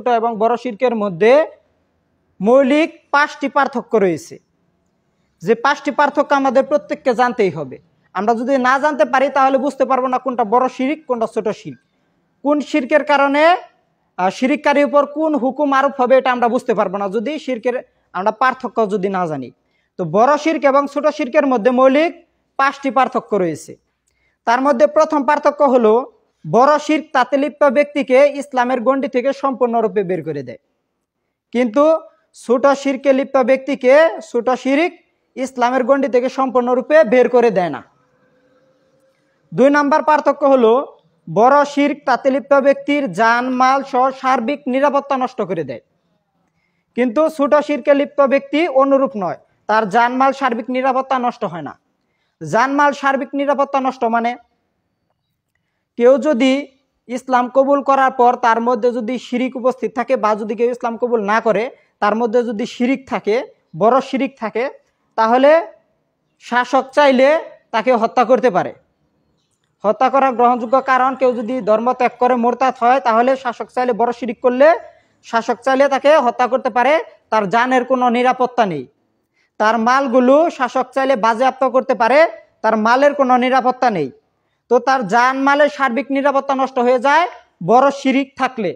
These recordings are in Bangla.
ছোট এবং বড় শিরকের মধ্যে মৌলিক 5টি পার্থক্য রয়েছে, যে 5টি পার্থক্য আমাদের প্রত্যেককে জানতেই হবে। আমরা যদি না জানতে পারি তাহলে বুঝতে পারবো না কোনটা বড় শিরক কোনটা ছোট শিরক, কোন শিরকের কারণে শিরককারীর উপর কোন হুকুম আরোপ হবে এটা আমরা বুঝতে পারবো না যদি শিরকের আমরা পার্থক্য যদি না জানি। তো বড় শিরক এবং ছোট শিরকের মধ্যে মৌলিক 5টি পার্থক্য রয়েছে। তার মধ্যে প্রথম পার্থক্য হলো বড় শিরক তাতে লিপ্ত ব্যক্তিকে ইসলামের গণ্ডি থেকে সম্পূর্ণরূপে বের করে দেয়, কিন্তু ছোট শিরকে লিপ্ত ব্যক্তিকে ছোট শিরক ইসলামের গণ্ডি থেকে সম্পূর্ণরূপে বের করে দেয় না। 2 নম্বর পার্থক্য হলো বড় শিরক তাতে লিপ্ত ব্যক্তির জান মাল সহ সার্বিক নিরাপত্তা নষ্ট করে দেয়, কিন্তু ছোট শিরকে লিপ্ত ব্যক্তি অনুরূপ নয়, তার জানমাল সার্বিক নিরাপত্তা নষ্ট হয় না। জানমাল সার্বিক নিরাপত্তা নষ্ট মানে কেউ যদি ইসলাম কবুল করার পর তার মধ্যে যদি শিরিক উপস্থিত থাকে বা যদি কেউ ইসলাম কবুল না করে তার মধ্যে যদি শিরিক থাকে, বড় শিরিক থাকে, তাহলে শাসক চাইলে তাকে হত্যা করতে পারে। হত্যা করা গ্রহণযোগ্য, কারণ কেউ যদি ধর্ম ত্যাগ করে মোরতাদ হয় তাহলে শাসক চাইলে বড় শিরিক করলে শাসক চাইলে তাকে হত্যা করতে পারে, তার জানের কোনো নিরাপত্তা নেই। তার মালগুলো শাসক চাইলে বাজেয়াপ্ত করতে পারে, তার মালের কোনো নিরাপত্তা নেই। তো তার জান মালের সার্বিক নিরাপত্তা নষ্ট হয়ে যায় বড় শিরিক থাকলে।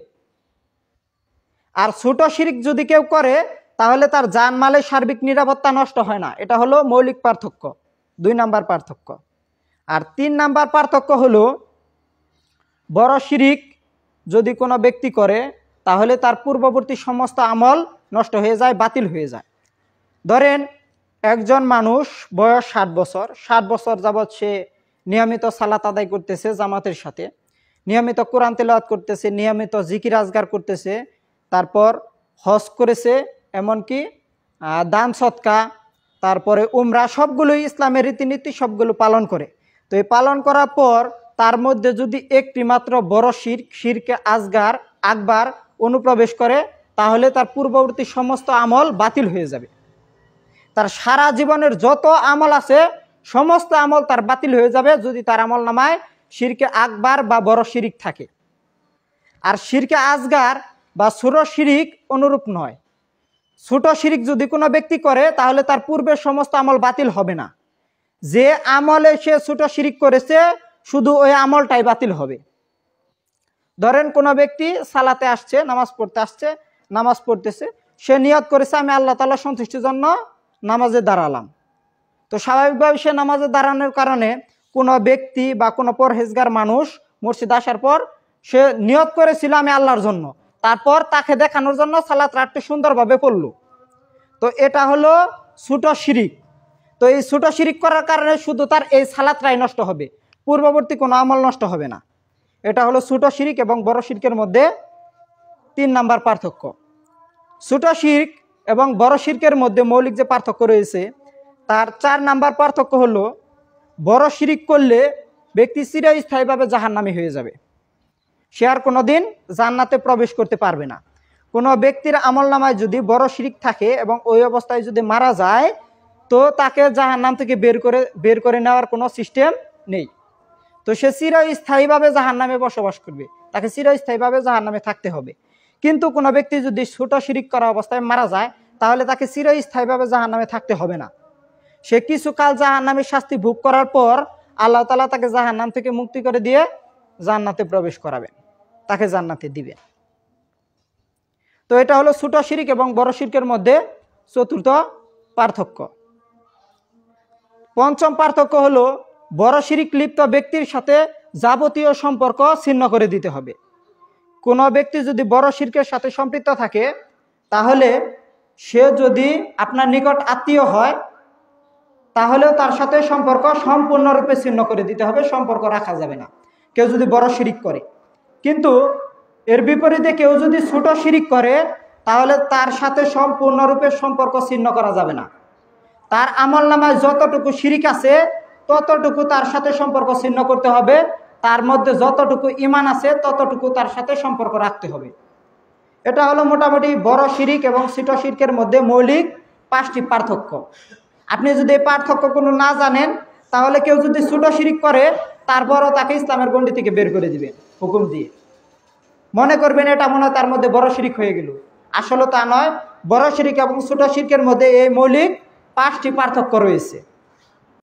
আর ছোট শিরিক যদি কেউ করে তাহলে তার জান মালের সার্বিক নিরাপত্তা নষ্ট হয় না। এটা হলো মৌলিক পার্থক্য, 2 নম্বর পার্থক্য। আর 3 নম্বর পার্থক্য হলো বড় শিরিক যদি কোনো ব্যক্তি করে তাহলে তার পূর্ববর্তী সমস্ত আমল নষ্ট হয়ে যায়, বাতিল হয়ে যায়। ধরেন একজন মানুষ বয়স 60 বছর যাবৎ সে নিয়মিত সালাত আদায় করতেছে জামাতের সাথে, নিয়মিত কোরআন তেলাওয়াত করতেছে, নিয়মিত জিকির আজগার করতেছে, তারপর হজ করেছে, এমনকি দান সৎকা, তারপরে উমরা, সবগুলোই ইসলামের রীতিনীতি সবগুলো পালন করে। তো এই পালন করার পর তার মধ্যে যদি একটি মাত্র বড় শিরকে আসগার আকবার অনুপ্রবেশ করে তাহলে তার পূর্ববর্তী সমস্ত আমল বাতিল হয়ে যাবে। তার সারা জীবনের যত আমল আছে সমস্ত আমল তার বাতিল হয়ে যাবে যদি তার আমল নামায় শিরকে আকবার বা বড় শিরিক থাকে। আর শিরকে আসগার বা ছোট শিরিক অনুরূপ নয়। ছোট শিরিক যদি কোনো ব্যক্তি করে তাহলে তার পূর্বের সমস্ত আমল বাতিল হবে না, যে আমলে সে ছোট শিরিক করেছে শুধু ওই আমলটাই বাতিল হবে। ধরেন কোনো ব্যক্তি সালাতে আসছে, নামাজ পড়তে আসছে, নামাজ পড়তেছে, সে নিয়ত করেছে আমি আল্লাহ তাআলার সন্তুষ্টির জন্য নামাজে দাঁড়ালাম। তো স্বাভাবিকভাবে সে নামাজে দাঁড়ানোর কারণে কোনো ব্যক্তি বা কোনো পরহেজগার মানুষ মসজিদে আসার পর সে নিয়ত করেছিল আমি আল্লাহর জন্য, তারপর তাকে দেখানোর জন্য সালাত রাতটি সুন্দরভাবে পড়লো। তো এটা হলো ছোট শিরিক। তো এই ছোট শিরিক করার কারণে শুধু তার এই সালাতটাই নষ্ট হবে, পূর্ববর্তী কোনো আমল নষ্ট হবে না। এটা হলো ছোট শিরিক এবং বড় শিরকের মধ্যে 3 নম্বর পার্থক্য। ছোট শিরক এবং বড় শিরকের মধ্যে মৌলিক যে পার্থক্য রয়েছে তার 4 নম্বর পার্থক্য হলো বড় শিরিক করলে ব্যক্তি চিরস্থায়ীভাবে জাহান্নামী হয়ে যাবে, সে আর কোনোদিন জান্নাতে প্রবেশ করতে পারবে না। কোনো ব্যক্তির আমলনামায় যদি বড় শিরিক থাকে এবং ওই অবস্থায় যদি মারা যায় তো তাকে জাহান্নাম থেকে বের করে নেওয়ার কোনো সিস্টেম নেই। তো সে চিরস্থায়ীভাবে জাহান্নামে বসবাস করবে, তাকে চিরস্থায়ীভাবে জাহান্নামে থাকতে হবে। কিন্তু কোনো ব্যক্তি যদি ছোট শিরিক করা অবস্থায় মারা যায় তাহলে তাকে চিরস্থায়ীভাবে জাহান্নামে থাকতে হবে না। সে কিছুকাল জাহান্নামের শাস্তি ভোগ করার পর আল্লাহ তাআলা তাকে জাহান্নাম থেকে মুক্তি করে দিয়ে জান্নাতে প্রবেশ করাবেন, তাকে জান্নাতে দিবেন। তো এটা হলো ছোট শিরিক এবং বড় শিরকের মধ্যে 4র্থ পার্থক্য। 5ম পার্থক্য হলো বড় শিরিক লিপ্ত ব্যক্তির সাথে যাবতীয় সম্পর্ক ছিন্ন করে দিতে হবে। কোনো ব্যক্তি যদি বড় শিরকের সাথে সম্পৃক্ত থাকে তাহলে সে যদি আপনার নিকট আত্মীয় হয় তাহলেও তার সাথে সম্পর্ক সম্পূর্ণরূপে ছিন্ন করে দিতে হবে, সম্পর্ক রাখা যাবে না কেউ যদি বড় শিরিক করে। কিন্তু এর বিপরীতে কেউ যদি ছোট শিরিক করে তাহলে তার সাথে সম্পূর্ণরূপে সম্পর্ক ছিন্ন করা যাবে না। তার আমলনামায় যতটুকু শিরিক আছে ততটুকু তার সাথে সম্পর্ক ছিন্ন করতে হবে, তার মধ্যে যতটুকু ঈমান আছে ততটুকু তার সাথে সম্পর্ক রাখতে হবে। এটা হলো মোটামুটি বড় শিরিক এবং ছোট শিরকের মধ্যে মৌলিক 5টি পার্থক্য। আপনি যদি এই পার্থক্য কোনো না জানেন তাহলে কেউ যদি ছোট শিরিক করে তারপরও তাকে ইসলামের গণ্ডি থেকে বের করে দিবেন হুকুম দিয়ে। মনে করবেন এটা মনে হয় তার মধ্যে বড় শিরিক হয়ে গেল। আসলে তা নয়, বড় শিরিক এবং ছোট শিরকের মধ্যে এই মৌলিক 5টি পার্থক্য রয়েছে।